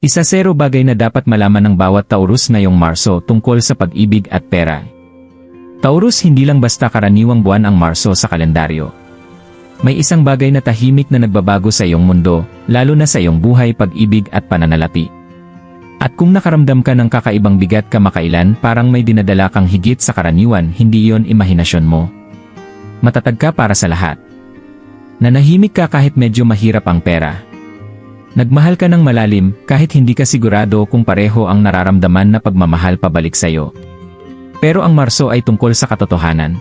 Isa 0 bagay na dapat malaman ng bawat Taurus ngayong Marso tungkol sa pag-ibig at pera. Taurus, hindi lang basta karaniwang buwan ang Marso sa kalendaryo. May isang bagay na tahimik na nagbabago sa iyong mundo, lalo na sa iyong buhay, pag-ibig at pananalapi. At kung nakaramdam ka ng kakaibang bigat kamakailan, parang may dinadala kang higit sa karaniwan, hindi iyon imahinasyon mo. Matatag ka para sa lahat. Nanahimik ka kahit medyo mahirap ang pera. Nagmahal ka ng malalim kahit hindi ka sigurado kung pareho ang nararamdaman na pagmamahal pabalik sa'yo. Pero ang Marso ay tungkol sa katotohanan.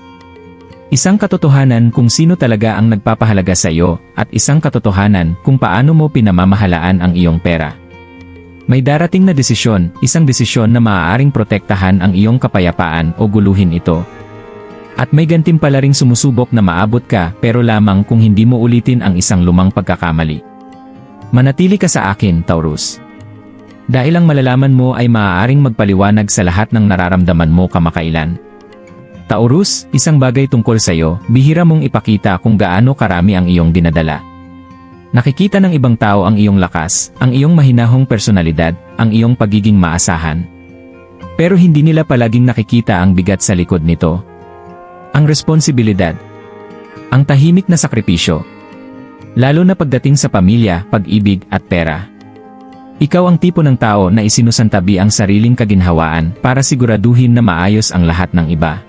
Isang katotohanan kung sino talaga ang nagpapahalaga sa iyo at isang katotohanan kung paano mo pinamamahalaan ang iyong pera. May darating na desisyon, isang desisyon na maaaring protektahan ang iyong kapayapaan o guluhin ito. At may gantimpala ring sumusubok na maabot ka pero lamang kung hindi mo ulitin ang isang lumang pagkakamali. Manatili ka sa akin, Taurus. Dahil ang malalaman mo ay maaaring magpaliwanag sa lahat ng nararamdaman mo kamakailan. Taurus, isang bagay tungkol sa iyo, bihira mong ipakita kung gaano karami ang iyong dinadala. Nakikita ng ibang tao ang iyong lakas, ang iyong mahinahong personalidad, ang iyong pagiging maasahan. Pero hindi nila palaging nakikita ang bigat sa likod nito. Ang responsibilidad. Ang tahimik na sakripisyo. Lalo na pagdating sa pamilya, pag-ibig at pera. Ikaw ang tipo ng tao na isinusantabi ang sariling kaginhawaan para siguraduhin na maayos ang lahat ng iba.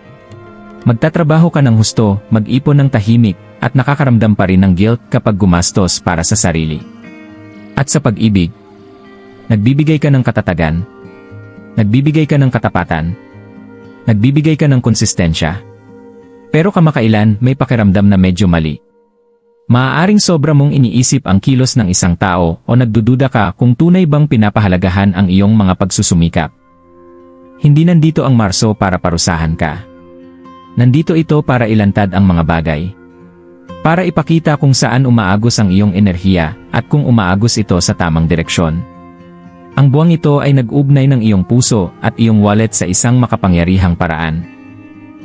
Magtatrabaho ka ng husto, mag-ipon ng tahimik, at nakakaramdam pa rin ng guilt kapag gumastos para sa sarili. At sa pag-ibig, nagbibigay ka ng katatagan, nagbibigay ka ng katapatan, nagbibigay ka ng konsistensya. Pero kamakailan may pakiramdam na medyo mali. Maaaring sobra mong iniisip ang kilos ng isang tao o nagdududa ka kung tunay bang pinapahalagahan ang iyong mga pagsusumikap. Hindi nandito ang Marso para parusahan ka. Nandito ito para ilantad ang mga bagay. Para ipakita kung saan umaagos ang iyong enerhiya at kung umaagos ito sa tamang direksyon. Ang buwang ito ay nag-ugnay ng iyong puso at iyong wallet sa isang makapangyarihang paraan.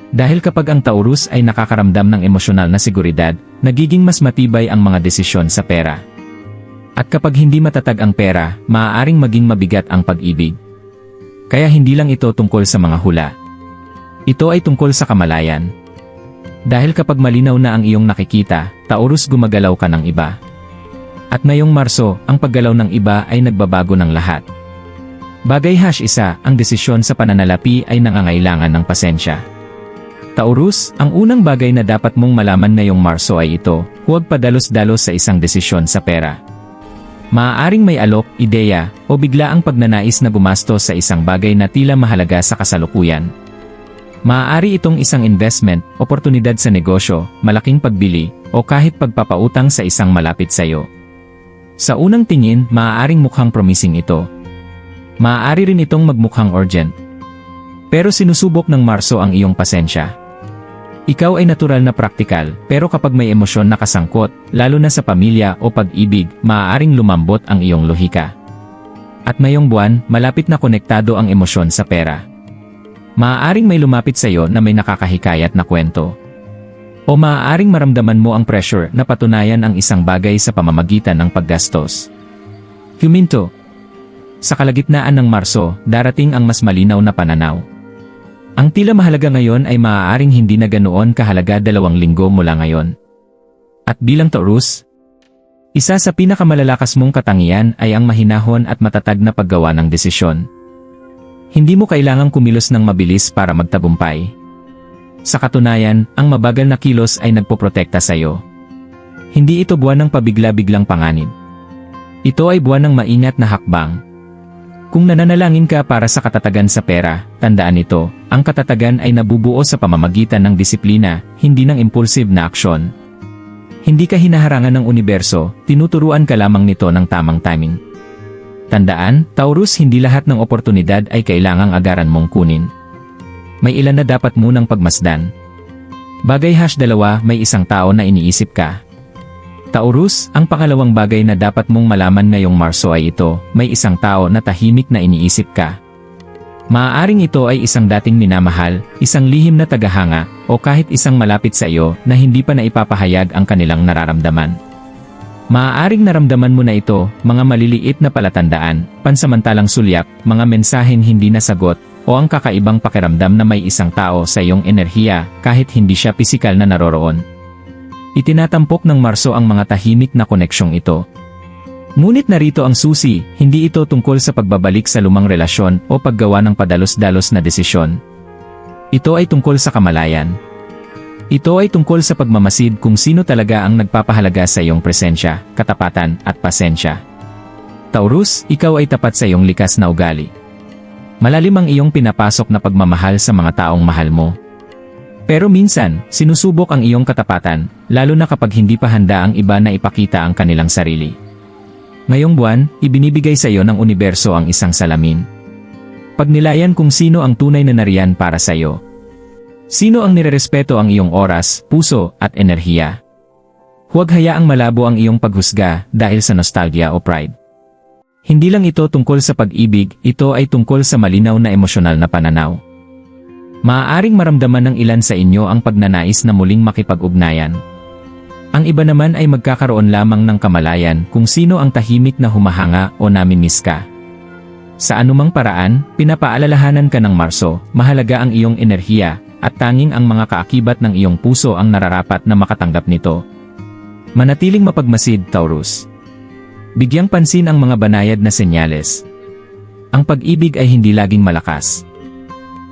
Dahil kapag ang Taurus ay nakakaramdam ng emosyonal na seguridad, nagiging mas matibay ang mga desisyon sa pera. At kapag hindi matatag ang pera, maaaring maging mabigat ang pag-ibig. Kaya hindi lang ito tungkol sa mga hula. Ito ay tungkol sa kamalayan. Dahil kapag malinaw na ang iyong nakikita, Taurus, gumagalaw ka ng iba. At ngayong Marso, ang paggalaw ng iba ay nagbabago ng lahat. Bagay #1, ang desisyon sa pananalapi ay nangangailangan ng pasensya. Taurus, ang unang bagay na dapat mong malaman ngayong Marso ay ito, huwag padalos-dalos sa isang desisyon sa pera. Maaaring may alok, ideya, o bigla ang pagnanais na gumastos sa isang bagay na tila mahalaga sa kasalukuyan. Maaari itong isang investment, oportunidad sa negosyo, malaking pagbili, o kahit pagpapautang sa isang malapit sa iyo. Sa unang tingin, maaaring mukhang promising ito. Maaari rin itong magmukhang urgent. Pero sinusubok ng Marso ang iyong pasensya. Ikaw ay natural na praktikal, pero kapag may emosyon na kasangkot, lalo na sa pamilya o pag-ibig, maaaring lumambot ang iyong lohika. At ngayong buwan, malapit na konektado ang emosyon sa pera. Maaaring may lumapit sa iyo na may nakakahikayat na kwento. O maaaring maramdaman mo ang pressure na patunayan ang isang bagay sa pamamagitan ng paggastos. Huminto. Sa kalagitnaan ng Marso, darating ang mas malinaw na pananaw. Ang tila mahalaga ngayon ay maaaring hindi na ganoon kahalaga 2 linggo mula ngayon. At bilang Taurus, isa sa pinakamalalakas mong katangian ay ang mahinahon at matatag na paggawa ng desisyon. Hindi mo kailangang kumilos ng mabilis para magtagumpay. Sa katunayan, ang mabagal na kilos ay nagpoprotekta sa iyo. Hindi ito buwan ng pabigla-biglang panganib. Ito ay buwan ng maingat na hakbang. Kung nananalangin ka para sa katatagan sa pera, tandaan ito, ang katatagan ay nabubuo sa pamamagitan ng disiplina, hindi ng impulsive na aksyon. Hindi ka hinaharangan ng universo, tinuturuan ka lamang nito ng tamang timing. Tandaan, Taurus, hindi lahat ng oportunidad ay kailangang agaran mong kunin. May ilan na dapat munang pagmasdan. Bagay #2, may isang tao na iniisip ka. Taurus, ang pangalawang bagay na dapat mong malaman ngayong Marso ay ito, may isang tao na tahimik na iniisip ka. Maaaring ito ay isang dating minamahal, isang lihim na tagahanga, o kahit isang malapit sa iyo na hindi pa naipapahayag ang kanilang nararamdaman. Maaaring naramdaman mo na ito, mga maliliit na palatandaan, pansamantalang sulyap, mga mensaheng hindi nasagot, o ang kakaibang pakiramdam na may isang tao sa iyong enerhiya kahit hindi siya pisikal na naroroon. Itinatampok ng Marso ang mga tahimik na koneksyong ito. Ngunit narito ang susi, hindi ito tungkol sa pagbabalik sa lumang relasyon o paggawa ng padalos-dalos na desisyon. Ito ay tungkol sa kamalayan. Ito ay tungkol sa pagmamasid kung sino talaga ang nagpapahalaga sa iyong presensya, katapatan, at pasensya. Taurus, ikaw ay tapat sa iyong likas na ugali. Malalim ang iyong pinapasok na pagmamahal sa mga taong mahal mo. Pero minsan, sinusubok ang iyong katapatan, lalo na kapag hindi pa handa ang iba na ipakita ang kanilang sarili. Ngayong buwan, ibinibigay sa iyo ng universo ang isang salamin. Pagnilayan kung sino ang tunay na nariyan para sa iyo. Sino ang nirerespeto ang iyong oras, puso, at enerhiya? Huwag hayaang malabo ang iyong paghusga dahil sa nostalgia o pride. Hindi lang ito tungkol sa pag-ibig, ito ay tungkol sa malinaw na emosyonal na pananaw. Maaaring maramdaman ng ilan sa inyo ang pagnanais na muling makipag-ugnayan. Ang iba naman ay magkakaroon lamang ng kamalayan kung sino ang tahimik na humahanga o namimiss ka. Sa anumang paraan, pinapaalalahanan ka ng Marso, mahalaga ang iyong enerhiya, at tanging ang mga kaakibat ng iyong puso ang nararapat na makatanggap nito. Manatiling mapagmasid, Taurus. Bigyang pansin ang mga banayad na senyales. Ang pag-ibig ay hindi laging malakas.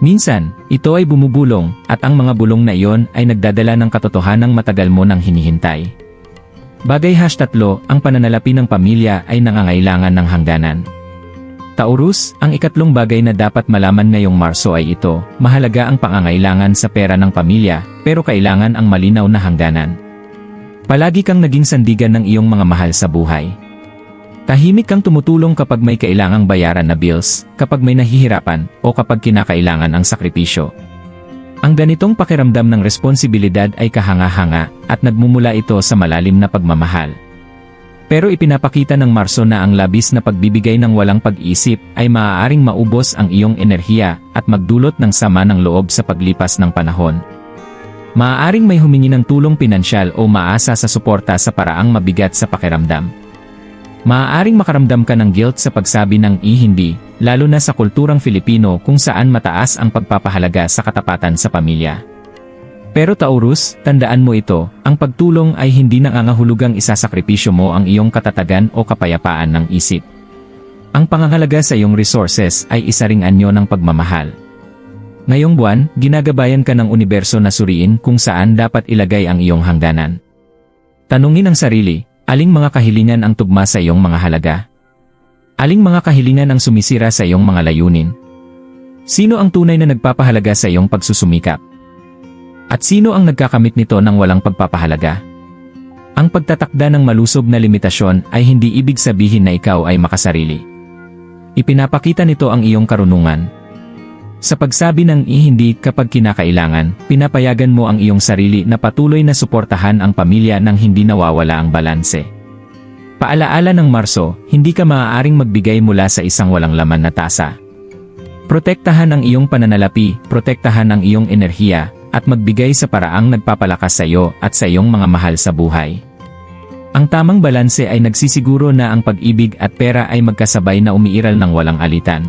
Minsan, ito ay bumubulong, at ang mga bulong na iyon ay nagdadala ng katotohanang matagal mo nang hinihintay. Bagay #3, ang pananalapi ng pamilya ay nangangailangan ng hangganan. Taurus, ang ikatlong bagay na dapat malaman ngayong Marso ay ito, mahalaga ang pangangailangan sa pera ng pamilya, pero kailangan ang malinaw na hangganan. Palagi kang naging sandigan ng iyong mga mahal sa buhay. Tahimik kang tumutulong kapag may kailangang bayaran na bills, kapag may nahihirapan, o kapag kinakailangan ang sakripisyo. Ang ganitong pakiramdam ng responsibilidad ay kahanga-hanga, at nagmumula ito sa malalim na pagmamahal. Pero ipinapakita ng Marso na ang labis na pagbibigay ng walang pag-isip ay maaaring maubos ang iyong enerhiya at magdulot ng sama ng loob sa paglipas ng panahon. Maaaring may humingi ng tulong pinansyal o maasa sa suporta sa paraang mabigat sa pakiramdam. Maaaring makaramdam ka ng guilt sa pagsabi ng hindi, lalo na sa kulturang Filipino kung saan mataas ang pagpapahalaga sa katapatan sa pamilya. Pero Taurus, tandaan mo ito, ang pagtulong ay hindi nangangahulugang isasakripisyo mo ang iyong katatagan o kapayapaan ng isip. Ang pangangalaga sa iyong resources ay isa ring anyo ng pagmamahal. Ngayong buwan, ginagabayan ka ng universo na suriin kung saan dapat ilagay ang iyong hangganan. Tanungin ang sarili, aling mga kahilingan ang tugma sa iyong mga halaga? Aling mga kahilingan ang sumisira sa iyong mga layunin? Sino ang tunay na nagpapahalaga sa iyong pagsusumikap? At sino ang nagkakamit nito ng walang pagpapahalaga? Ang pagtatakda ng malusob na limitasyon ay hindi ibig sabihin na ikaw ay makasarili. Ipinapakita nito ang iyong karunungan. Sa pagsabi ng hindi kapag kinakailangan, pinapayagan mo ang iyong sarili na patuloy na suportahan ang pamilya nang hindi nawawala ang balanse. Paalaala ng Marso, hindi ka maaaring magbigay mula sa isang walang laman na tasa. Protektahan ang iyong pananalapi, protektahan ang iyong enerhiya, at magbigay sa paraang nagpapalakas sa iyo at sa iyong mga mahal sa buhay. Ang tamang balanse ay nagsisiguro na ang pag-ibig at pera ay magkasabay na umiiral ng walang alitan.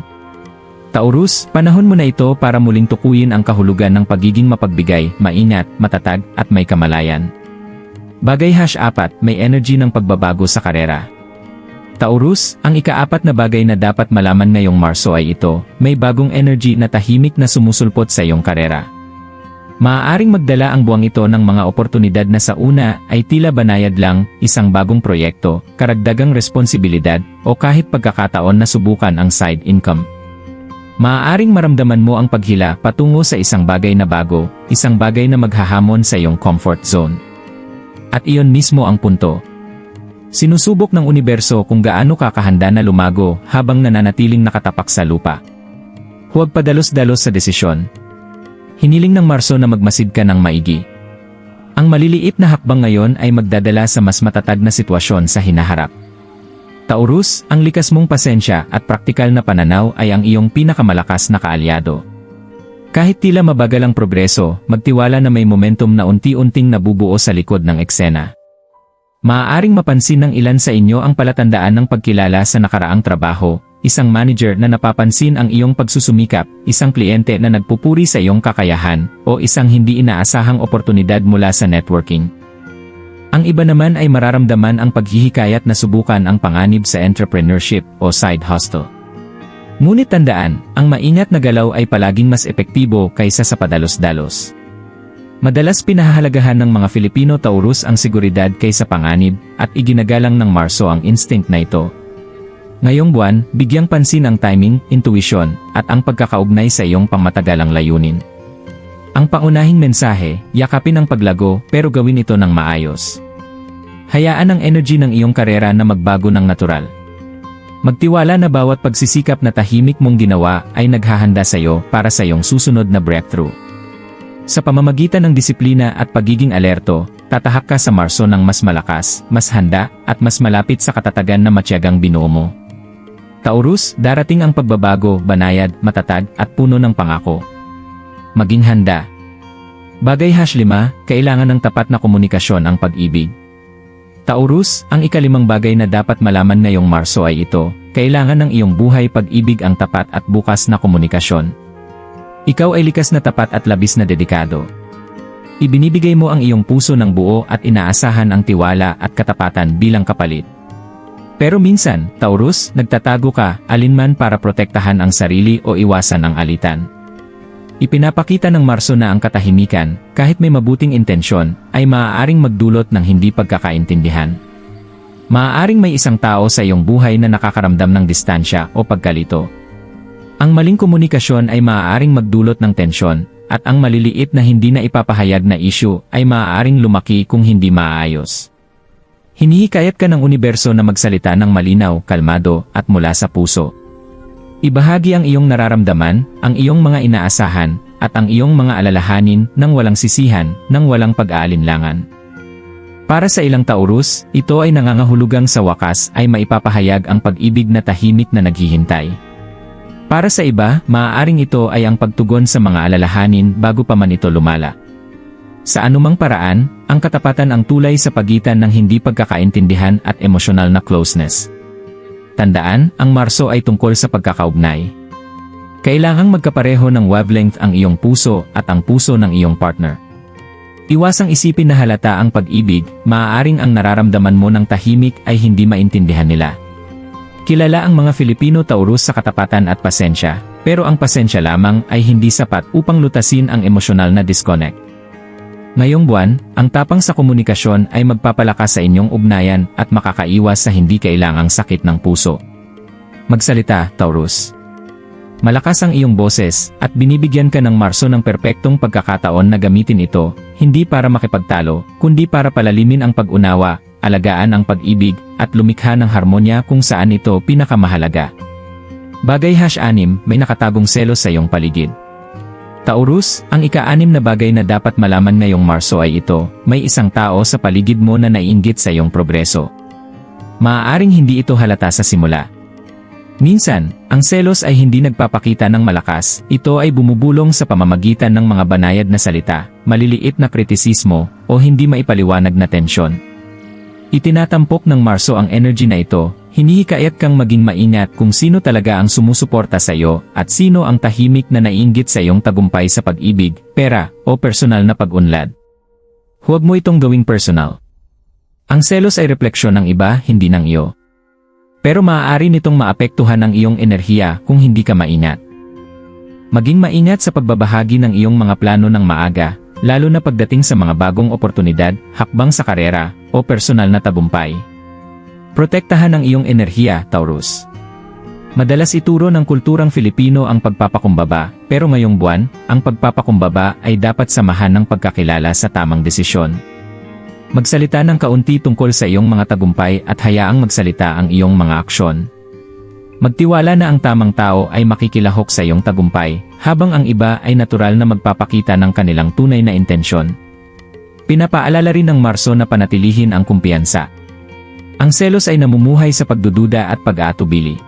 Taurus, panahon mo na ito para muling tukuyin ang kahulugan ng pagiging mapagbigay, maingat, matatag, at may kamalayan. Bagay #4, may energy ng pagbabago sa karera. Taurus, ang ika-4 na bagay na dapat malaman ngayong Marso ay ito, may bagong energy na tahimik na sumusulpot sa iyong karera. Maaaring magdala ang buwang ito ng mga oportunidad na sa una ay tila banayad lang, isang bagong proyekto, karagdagang responsibilidad, o kahit pagkakataon na subukan ang side income. Maaaring maramdaman mo ang paghila patungo sa isang bagay na bago, isang bagay na maghahamon sa iyong comfort zone. At iyon mismo ang punto. Sinusubok ng universo kung gaano ka kahanda na lumago habang nananatiling nakatapak sa lupa. Huwag padalos-dalos sa desisyon. Hiniling ng Marso na magmasid ka ng maigi. Ang maliliit na hakbang ngayon ay magdadala sa mas matatag na sitwasyon sa hinaharap. Taurus, ang likas mong pasensya at praktikal na pananaw ay ang iyong pinakamalakas na kaalyado. Kahit tila mabagal ang progreso, magtiwala na may momentum na unti-unting nabubuo sa likod ng eksena. Maaaring mapansin ng ilan sa inyo ang palatandaan ng pagkilala sa nakaraang trabaho, isang manager na napapansin ang iyong pagsusumikap, isang kliyente na nagpupuri sa iyong kakayahan, o isang hindi inaasahang oportunidad mula sa networking. Ang iba naman ay mararamdaman ang paghihikayat na subukan ang panganib sa entrepreneurship o side hustle. Ngunit tandaan, ang maingat na galaw ay palaging mas epektibo kaysa sa padalos-dalos. Madalas pinahahalagahan ng mga Filipino Taurus ang seguridad kaysa panganib, at iginagalang ng Marso ang instinct na ito. Ngayong buwan, bigyang pansin ang timing, intuition, at ang pagkakaugnay sa iyong pangmatagalang layunin. Ang pangunahing mensahe, yakapin ang paglago pero gawin ito ng maayos. Hayaan ang energy ng iyong karera na magbago ng natural. Magtiwala na bawat pagsisikap na tahimik mong ginawa ay naghahanda sa iyo para sa iyong susunod na breakthrough. Sa pamamagitan ng disiplina at pagiging alerto, tatahak ka sa Marso ng mas malakas, mas handa, at mas malapit sa katatagan na matyagang binuo mo. Taurus, darating ang pagbabago, banayad, matatag, at puno ng pangako. Maging handa. Bagay #5, kailangan ng tapat na komunikasyon ang pag-ibig. Taurus, ang ikalimang bagay na dapat malaman ngayong Marso ay ito, kailangan ng iyong buhay pag-ibig ang tapat at bukas na komunikasyon. Ikaw ay likas na tapat at labis na dedikado. Ibinibigay mo ang iyong puso ng buo at inaasahan ang tiwala at katapatan bilang kapalit. Pero minsan, Taurus, nagtatago ka, alinman para protektahan ang sarili o iwasan ang alitan. Ipinapakita ng Marso na ang katahimikan, kahit may mabuting intensyon, ay maaaring magdulot ng hindi pagkakaintindihan. Maaaring may isang tao sa iyong buhay na nakakaramdam ng distansya o pagkalito. Ang maling komunikasyon ay maaaring magdulot ng tensyon, at ang maliliit na hindi na ipapahayag na issue ay maaaring lumaki kung hindi maayos. Hinihikayat ka ng universo na magsalita ng malinaw, kalmado, at mula sa puso. Ibahagi ang iyong nararamdaman, ang iyong mga inaasahan, at ang iyong mga alalahanin nang walang sisihan, nang walang pag-aalinlangan. Para sa ilang Taurus, ito ay nangangahulugang sa wakas ay maipapahayag ang pag-ibig na tahimik na naghihintay. Para sa iba, maaaring ito ay ang pagtugon sa mga alalahanin bago pa man ito lumala. Sa anumang paraan, ang katapatan ang tulay sa pagitan ng hindi pagkakaintindihan at emosyonal na closeness. Tandaan, ang Marso ay tungkol sa pagkakaugnay. Kailangang magkapareho ng wavelength ang iyong puso at ang puso ng iyong partner. Iwasang isipin na halata ang pag-ibig, maaaring ang nararamdaman mo ng tahimik ay hindi maintindihan nila. Kilala ang mga Filipino Taurus sa katapatan at pasensya, pero ang pasensya lamang ay hindi sapat upang lutasin ang emosyonal na disconnect. Ngayong buwan, ang tapang sa komunikasyon ay magpapalakas sa inyong ugnayan at makakaiwas sa hindi kailangang sakit ng puso. Magsalita, Taurus. Malakas ang iyong boses, at binibigyan ka ng Marso ng perpektong pagkakataon na gamitin ito, hindi para makipagtalo, kundi para palalimin ang pag-unawa, alagaan ang pag-ibig, at lumikha ng harmonya kung saan ito pinakamahalaga. Bagay #6, may nakatagong selos sa iyong paligid. Taurus, ang ika-6 na bagay na dapat malaman ngayong Marso ay ito, may isang tao sa paligid mo na naiinggit sa iyong progreso. Maaaring hindi ito halata sa simula. Minsan, ang selos ay hindi nagpapakita ng malakas, ito ay bumubulong sa pamamagitan ng mga banayad na salita, maliliit na kritisismo, o hindi maipaliwanag na tensyon. Itinatampok ng Marso ang energy na ito, hinihikayat kang maging maingat kung sino talaga ang sumusuporta sa iyo at sino ang tahimik na naiinggit sa iyong tagumpay sa pag-ibig, pera, o personal na pag-unlad. Huwag mo itong gawing personal. Ang selos ay refleksyon ng iba, hindi ng iyo. Pero maaari nitong maapektuhan ang iyong enerhiya kung hindi ka maingat. Maging maingat sa pagbabahagi ng iyong mga plano ng maaga, lalo na pagdating sa mga bagong oportunidad, hakbang sa karera, o personal na tagumpay. Protektahan ang iyong enerhiya, Taurus. Madalas ituro ng kulturang Filipino ang pagpapakumbaba, pero ngayong buwan, ang pagpapakumbaba ay dapat samahan ng pagkakilala sa tamang desisyon. Magsalita ng kaunti tungkol sa iyong mga tagumpay at hayaang magsalita ang iyong mga aksyon. Magtiwala na ang tamang tao ay makikilahok sa iyong tagumpay, habang ang iba ay natural na magpapakita ng kanilang tunay na intensyon. Pinapaalala rin ng Marso na panatilihin ang kumpiyansa. Ang selos ay namumuhay sa pagdududa at pag-aatubili.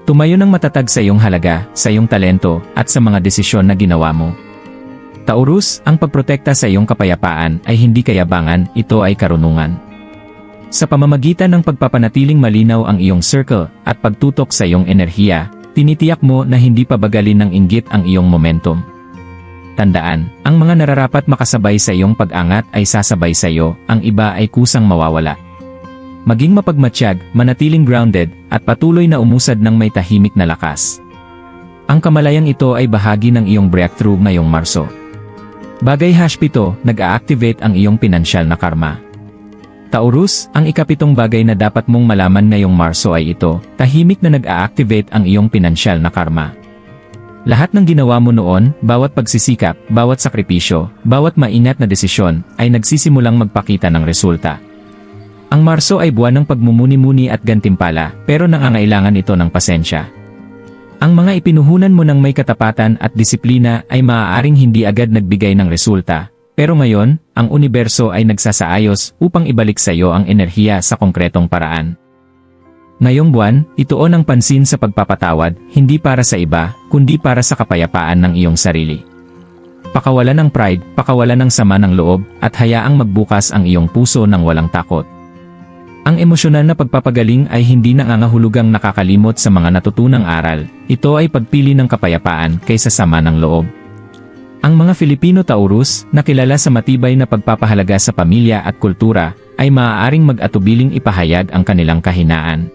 Tumayo ng matatag sa iyong halaga, sa iyong talento, at sa mga desisyon na ginawa mo. Taurus, ang pagprotekta sa iyong kapayapaan ay hindi kayabangan, ito ay karunungan. Sa pamamagitan ng pagpapanatiling malinaw ang iyong circle at pagtutok sa iyong enerhiya, tinitiyak mo na hindi pabagalin ng inggit ang iyong momentum. Tandaan, ang mga nararapat makasabay sa iyong pag-angat ay sasabay sa iyo, ang iba ay kusang mawawala. Maging mapagmatsyag, manatiling grounded, at patuloy na umusad ng may tahimik na lakas. Ang kamalayang ito ay bahagi ng iyong breakthrough ngayong Marso. Bagay #7, nag-a-activate ang iyong pinansyal na karma. Taurus, ang ikapitong bagay na dapat mong malaman ngayong Marso ay ito, tahimik na nag-a-activate ang iyong pinansyal na karma. Lahat ng ginawa mo noon, bawat pagsisikap, bawat sakripisyo, bawat maingat na desisyon, ay nagsisimulang magpakita ng resulta. Ang Marso ay buwan ng pagmumuni-muni at gantimpala, pero nangangailangan ito ng pasensya. Ang mga ipinuhunan mo ng may katapatan at disiplina ay maaaring hindi agad nagbigay ng resulta. Pero ngayon, ang universo ay nagsasaayos upang ibalik sa iyo ang enerhiya sa konkretong paraan. Ngayong buwan, ituon ang pansin sa pagpapatawad, hindi para sa iba, kundi para sa kapayapaan ng iyong sarili. Pakawalan ng pride, pakawalan ng sama ng loob, at hayaang magbukas ang iyong puso ng walang takot. Ang emosyonal na pagpapagaling ay hindi nangangahulugang nakakalimot sa mga natutunang aral, ito ay pagpili ng kapayapaan kaysa sama ng loob. Ang mga Filipino Taurus, na kilala sa matibay na pagpapahalaga sa pamilya at kultura, ay maaaring mag-atubiling ipahayag ang kanilang kahinaan.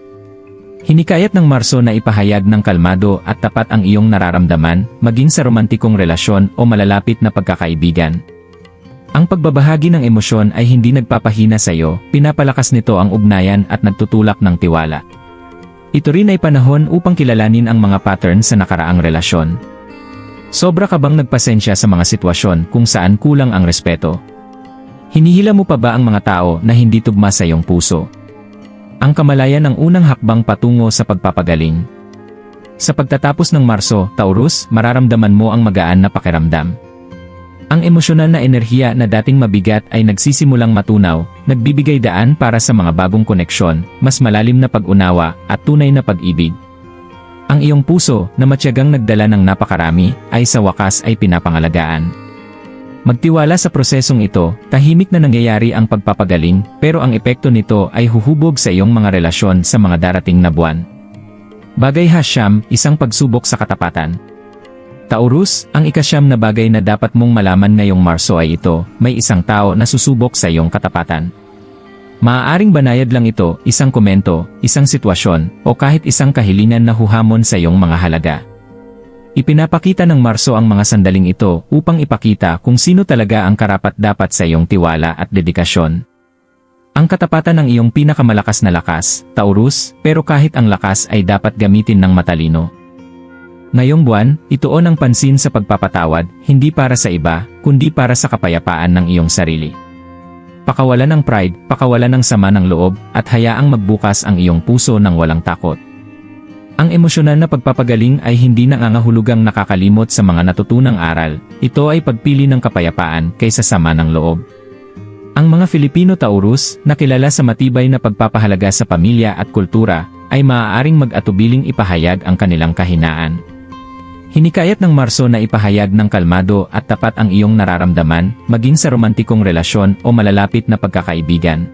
Hinikayat ng Marso na ipahayag ng kalmado at tapat ang iyong nararamdaman, maging sa romantikong relasyon o malalapit na pagkakaibigan. Ang pagbabahagi ng emosyon ay hindi nagpapahina sa iyo, pinapalakas nito ang ugnayan at nagtutulak ng tiwala. Ito rin ay panahon upang kilalanin ang mga pattern sa nakaraang relasyon. Sobra ka bang nagpasensya sa mga sitwasyon kung saan kulang ang respeto? Hinihila mo pa ba ang mga tao na hindi tugma sa iyong puso? Ang kamalayan ang unang hakbang patungo sa pagpapagaling. Sa pagtatapos ng Marso, Taurus, mararamdaman mo ang magaan na pakiramdam. Ang emosyonal na enerhiya na dating mabigat ay nagsisimulang matunaw, nagbibigay daan para sa mga bagong koneksyon, mas malalim na pag-unawa, at tunay na pag-ibig. Ang iyong puso, na matyagang nagdala ng napakarami, ay sa wakas ay pinapangalagaan. Magtiwala sa prosesong ito, tahimik na nangyayari ang pagpapagaling, pero ang epekto nito ay huhubog sa iyong mga relasyon sa mga darating na buwan. Bagay #9, isang pagsubok sa katapatan. Taurus, ang ika-9 na bagay na dapat mong malaman ngayong Marso ay ito, may isang tao na susubok sa iyong katapatan. Maaaring banayad lang ito, isang komento, isang sitwasyon, o kahit isang kahilingan na huhamon sa iyong mga halaga. Ipinapakita ng Marso ang mga sandaling ito upang ipakita kung sino talaga ang karapat-dapat sa iyong tiwala at dedikasyon. Ang katapatan ng iyong pinakamalakas na lakas, Taurus, pero kahit ang lakas ay dapat gamitin ng matalino. Ngayong buwan, ituon ang pansin sa pagpapatawad, hindi para sa iba, kundi para sa kapayapaan ng iyong sarili. Pakawalan ng pride, pakawalan ng sama ng loob, at hayaang magbukas ang iyong puso ng walang takot. Ang emosyonal na pagpapagaling ay hindi nangangahulugang nakakalimot sa mga natutunang aral, ito ay pagpili ng kapayapaan kaysa sama ng loob. Ang mga Filipino Taurus, na kilala sa matibay na pagpapahalaga sa pamilya at kultura, ay maaaring mag-atubiling ipahayag ang kanilang kahinaan. Hinikayat ng Marso na ipahayag ng kalmado at tapat ang iyong nararamdaman, maging sa romantikong relasyon o malalapit na pagkakaibigan.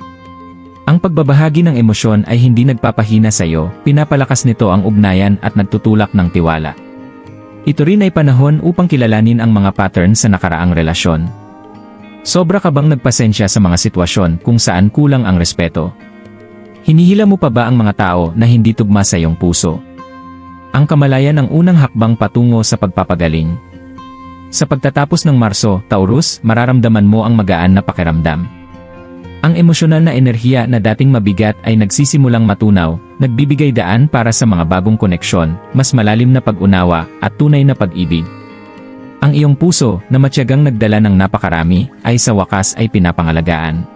Ang pagbabahagi ng emosyon ay hindi nagpapahina sa iyo, pinapalakas nito ang ugnayan at nagtutulak ng tiwala. Ito rin ay panahon upang kilalanin ang mga pattern sa nakaraang relasyon. Sobra ka bang nagpasensya sa mga sitwasyon kung saan kulang ang respeto? Hinihila mo pa ba ang mga tao na hindi tugma sa iyong puso? Ang kamalayan ang unang hakbang patungo sa pagpapagaling. Sa pagtatapos ng Marso, Taurus, mararamdaman mo ang magaan na pakiramdam. Ang emosyonal na enerhiya na dating mabigat ay nagsisimulang matunaw, nagbibigay daan para sa mga bagong koneksyon, mas malalim na pag-unawa, at tunay na pag-ibig. Ang iyong puso, na matyagang nagdala ng napakarami, ay sa wakas ay pinapangalagaan.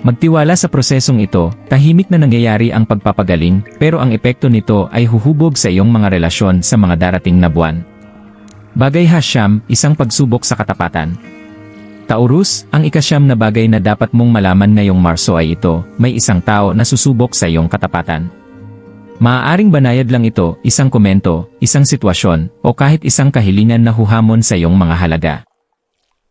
Magtiwala sa prosesong ito, tahimik na nangyayari ang pagpapagaling, pero ang epekto nito ay huhubog sa iyong mga relasyon sa mga darating na buwan. Bagay #9, isang pagsubok sa katapatan. Taurus, ang ika-9 na bagay na dapat mong malaman ngayong Marso ay ito, may isang tao na susubok sa iyong katapatan. Maaaring banayad lang ito, isang komento, isang sitwasyon, o kahit isang kahilingan na huhamon sa iyong mga halaga.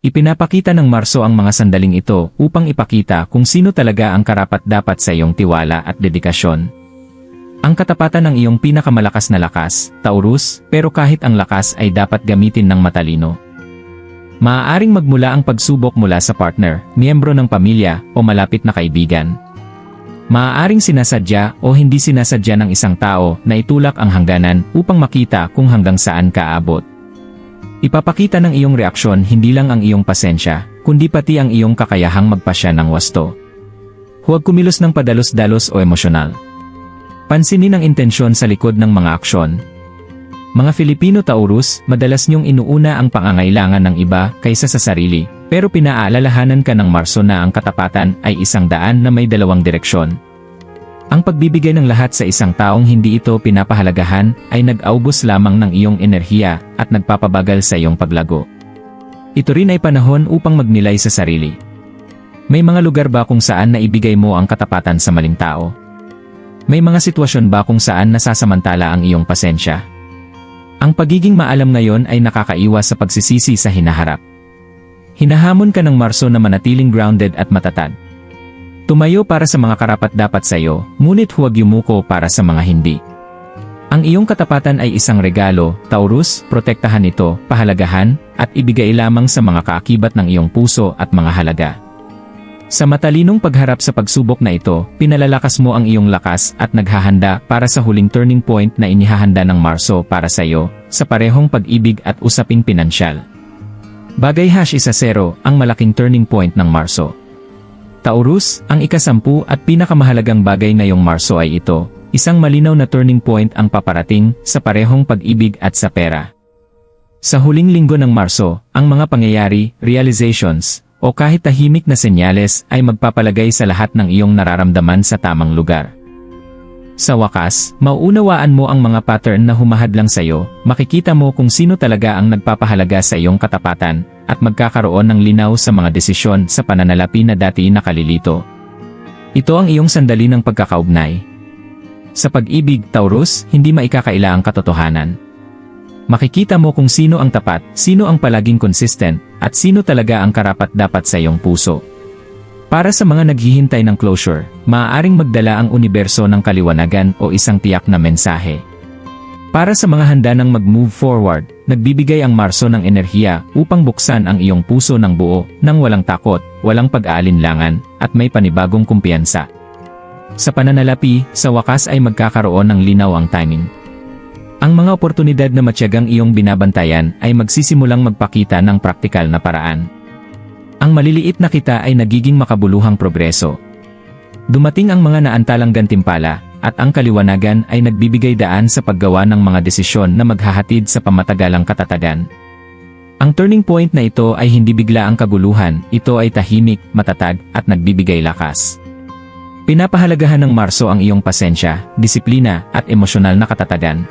Ipinapakita ng Marso ang mga sandaling ito upang ipakita kung sino talaga ang karapat-dapat sa iyong tiwala at dedikasyon. Ang katapatan ng iyong pinakamalakas na lakas, Taurus, pero kahit ang lakas ay dapat gamitin ng matalino. Maaaring magmula ang pagsubok mula sa partner, miyembro ng pamilya, o malapit na kaibigan. Maaaring sinasadya o hindi sinasadya ng isang tao na itulak ang hangganan upang makita kung hanggang saan ka aabot. Ipapakita ng iyong reaksyon hindi lang ang iyong pasensya, kundi pati ang iyong kakayahang magpasya ng wasto. Huwag kumilos ng padalos-dalos o emosyonal. Pansinin ang intensyon sa likod ng mga aksyon. Mga Filipino Taurus, madalas niyong inuuna ang pangangailangan ng iba kaysa sa sarili, pero pinaalalahanan ka ng Marso na ang katapatan ay isang daan na may dalawang direksyon. Ang pagbibigay ng lahat sa isang taong hindi ito pinapahalagahan ay nag-aubos lamang ng iyong enerhiya at nagpapabagal sa iyong paglago. Ito rin ay panahon upang magnilay sa sarili. May mga lugar ba kung saan naibigay mo ang katapatan sa maling tao? May mga sitwasyon ba kung saan nasasamantala ang iyong pasensya? Ang pagiging maalam ngayon ay nakakaiwas sa pagsisisi sa hinaharap. Hinahamon ka ng Marso na manatiling grounded at matatag. Tumayo para sa mga karapat-dapat sa iyo, ngunit huwag yumuko para sa mga hindi. Ang iyong katapatan ay isang regalo, Taurus, protektahan ito, pahalagahan, at ibigay lamang sa mga kaakibat ng iyong puso at mga halaga. Sa matalinong pagharap sa pagsubok na ito, pinalalakas mo ang iyong lakas at naghahanda para sa huling turning point na inihahanda ng Marso para sa iyo, sa parehong pag-ibig at usaping pinansyal. Bagay #10, ang malaking turning point ng Marso. Taurus, ang ika-10 at pinakamahalagang bagay ngayong Marso ay ito, isang malinaw na turning point ang paparating sa parehong pag-ibig at sa pera. Sa huling linggo ng Marso, ang mga pangyayari, realizations, o kahit tahimik na senyales ay magpapalagay sa lahat ng iyong nararamdaman sa tamang lugar. Sa wakas, mauunawaan mo ang mga pattern na humahadlang sa iyo, makikita mo kung sino talaga ang nagpapahalaga sa iyong katapatan, at magkakaroon ng linaw sa mga desisyon sa pananalapi na dati nakalilito. Ito ang iyong sandali ng pagkakaugnay. Sa pag-ibig, Taurus, hindi maikakaila ang katotohanan. Makikita mo kung sino ang tapat, sino ang palaging consistent, at sino talaga ang karapat-dapat sa iyong puso. Para sa mga naghihintay ng closure, maaaring magdala ang universo ng kaliwanagan o isang tiyak na mensahe. Para sa mga handa ng mag-move forward, nagbibigay ang Marso ng enerhiya upang buksan ang iyong puso ng buo, nang walang takot, walang pag-aalinlangan, at may panibagong kumpiyansa. Sa pananalapi, sa wakas ay magkakaroon ng linaw ang timing. Ang mga oportunidad na matyagang iyong binabantayan ay magsisimulang magpakita ng praktikal na paraan. Ang maliliit na kita ay nagiging makabuluhang progreso. Dumating ang mga naantalang gantimpala, at ang kaliwanagan ay nagbibigay daan sa paggawa ng mga desisyon na maghahatid sa pamatagalang katatagan. Ang turning point na ito ay hindi bigla ang kaguluhan, ito ay tahimik, matatag, at nagbibigay lakas. Pinapahalagahan ng Marso ang iyong pasensya, disiplina, at emosyonal na katatagan.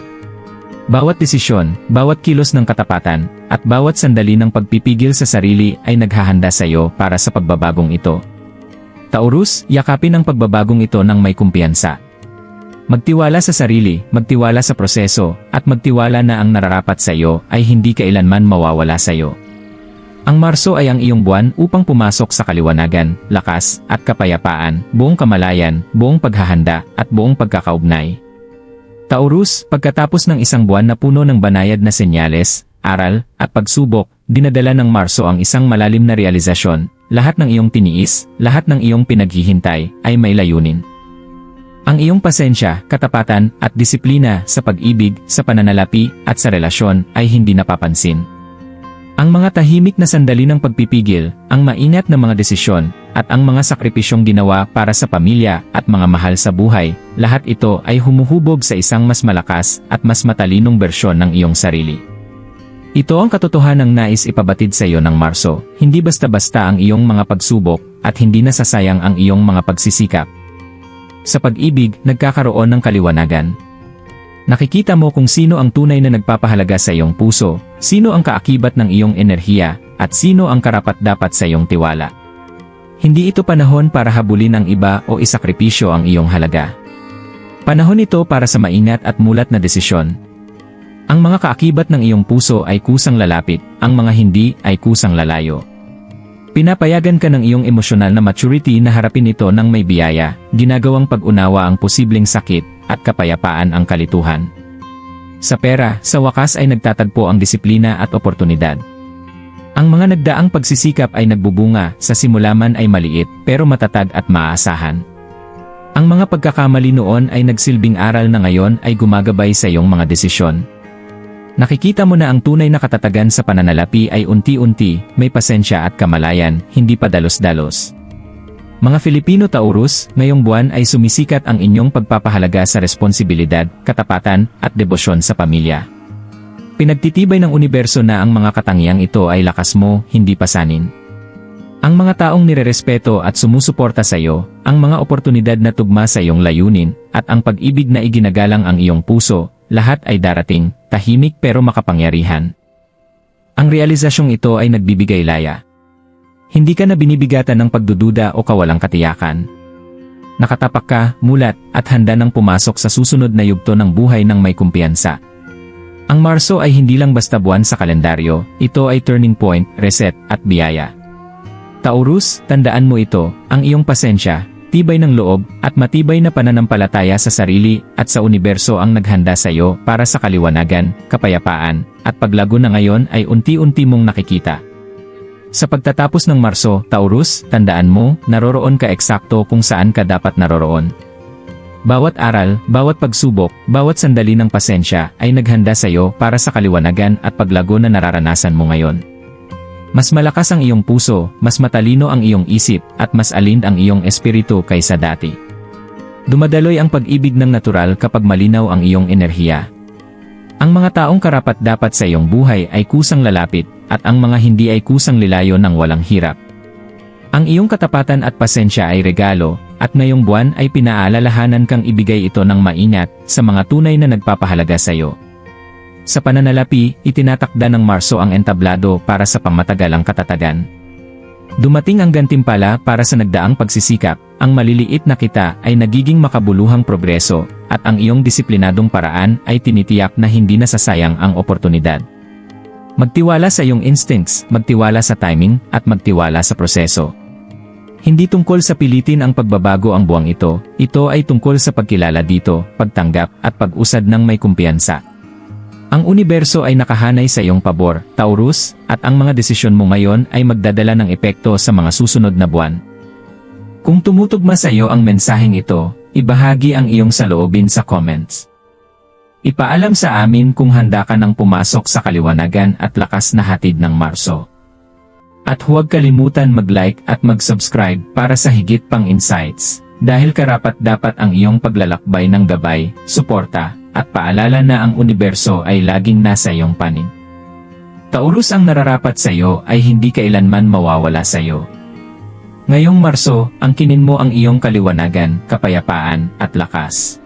Bawat desisyon, bawat kilos ng katapatan, at bawat sandali ng pagpipigil sa sarili ay naghahanda sa iyo para sa pagbabagong ito. Taurus, yakapin ang pagbabagong ito ng may kumpiyansa. Magtiwala sa sarili, magtiwala sa proseso, at magtiwala na ang nararapat sa iyo ay hindi kailanman mawawala sa iyo. Ang Marso ay ang iyong buwan upang pumasok sa kaliwanagan, lakas, at kapayapaan, buong kamalayan, buong paghahanda, at buong pagkakaugnay. Taurus, pagkatapos ng isang buwan na puno ng banayad na senyales, aral, at pagsubok, dinadala ng Marso ang isang malalim na realisasyon, lahat ng iyong tiniis, lahat ng iyong pinaghihintay, ay may layunin. Ang iyong pasensya, katapatan, at disiplina sa pag-ibig, sa pananalapi, at sa relasyon ay hindi napapansin. Ang mga tahimik na sandali ng pagpipigil, ang maingat na mga desisyon, at ang mga sakripisyong ginawa para sa pamilya at mga mahal sa buhay, lahat ito ay humuhubog sa isang mas malakas at mas matalinong bersyon ng iyong sarili. Ito ang katotohanang nais ipabatid sa iyo ng Marso, hindi basta-basta ang iyong mga pagsubok, at hindi nasasayang ang iyong mga pagsisikap. Sa pag-ibig, nagkakaroon ng kaliwanagan. Nakikita mo kung sino ang tunay na nagpapahalaga sa iyong puso, sino ang kaakibat ng iyong enerhiya, at sino ang karapat-dapat sa iyong tiwala. Hindi ito panahon para habulin ang iba o isakripisyo ang iyong halaga. Panahon ito para sa maingat at mulat na desisyon. Ang mga kaakibat ng iyong puso ay kusang lalapit, ang mga hindi ay kusang lalayo. Pinapayagan ka ng iyong emosyonal na maturity na harapin ito ng may biyaya, ginagawang pag-unawa ang posibleng sakit, at kapayapaan ang kalituhan. Sa pera, sa wakas ay nagtatagpo ang disiplina at oportunidad. Ang mga nagdaang pagsisikap ay nagbubunga, sa simula man ay maliit, pero matatag at maaasahan. Ang mga pagkakamali noon ay nagsilbing aral na ngayon ay gumagabay sa iyong mga desisyon. Nakikita mo na ang tunay na katatagan sa pananalapi ay unti-unti, may pasensya at kamalayan, hindi pa dalos-dalos. Mga Filipino Taurus, ngayong buwan ay sumisikat ang inyong pagpapahalaga sa responsibilidad, katapatan, at debosyon sa pamilya. Pinagtitibay ng universo na ang mga katangiang ito ay lakas mo, hindi pasanin. Ang mga taong nirerespeto at sumusuporta sa iyo, ang mga oportunidad na tugma sa iyong layunin, at ang pag-ibig na iginagalang ang iyong puso, lahat ay darating, tahimik pero makapangyarihan. Ang realisasyong ito ay nagbibigay laya. Hindi ka na binibigatan ng pagdududa o kawalang katiyakan. Nakatapak ka, mulat, at handa nang pumasok sa susunod na yugto ng buhay ng may kumpiyansa. Ang Marso ay hindi lang basta buwan sa kalendaryo, ito ay turning point, reset, at biyaya. Taurus, tandaan mo ito, ang iyong pasensya, tibay ng loob, at matibay na pananampalataya sa sarili at sa universo ang naghanda sa iyo para sa kaliwanagan, kapayapaan, at paglago na ngayon ay unti-unti mong nakikita. Sa pagtatapos ng Marso, Taurus, tandaan mo, naroroon ka eksakto kung saan ka dapat naroroon. Bawat aral, bawat pagsubok, bawat sandali ng pasensya ay naghanda sa iyo para sa kaliwanagan at paglago na nararanasan mo ngayon. Mas malakas ang iyong puso, mas matalino ang iyong isip, at mas alind ang iyong espiritu kaysa dati. Dumadaloy ang pag-ibig ng natural kapag malinaw ang iyong enerhiya. Ang mga taong karapat-dapat sa iyong buhay ay kusang lalapit, at ang mga hindi ay kusang lilayo ng walang hirap. Ang iyong katapatan at pasensya ay regalo, at ngayong buwan ay pinaalalahanan kang ibigay ito ng maingat sa mga tunay na nagpapahalaga sa iyo. Sa pananalapi, itinatakda ng Marso ang entablado para sa pangmatagalang katatagan. Dumating ang gantimpala para sa nagdaang pagsisikap, ang maliliit na kita ay nagiging makabuluhang progreso, at ang iyong disiplinadong paraan ay tinitiyak na hindi nasasayang ang oportunidad. Magtiwala sa iyong instincts, magtiwala sa timing, at magtiwala sa proseso. Hindi tungkol sa pilitin ang pagbabago ang buwang ito ay tungkol sa pagkilala dito, pagtanggap, at pag-usad ng may kumpiyansa. Ang universo ay nakahanay sa iyong pabor, Taurus, at ang mga desisyon mo ngayon ay magdadala ng epekto sa mga susunod na buwan. Kung tumutugma sa iyo ang mensaheng ito, ibahagi ang iyong saloobin sa comments. Ipaalam sa amin kung handa ka nang pumasok sa kaliwanagan at lakas na hatid ng Marso. At huwag kalimutan mag-like at mag-subscribe para sa higit pang insights, dahil karapat-dapat ang iyong paglalakbay ng gabay, suporta, at paalala na ang universo ay laging nasa iyong panig. Taurus, ang nararapat sa iyo ay hindi kailanman mawawala sa iyo. Ngayong Marso, angkinin mo ang iyong kaliwanagan, kapayapaan, at lakas.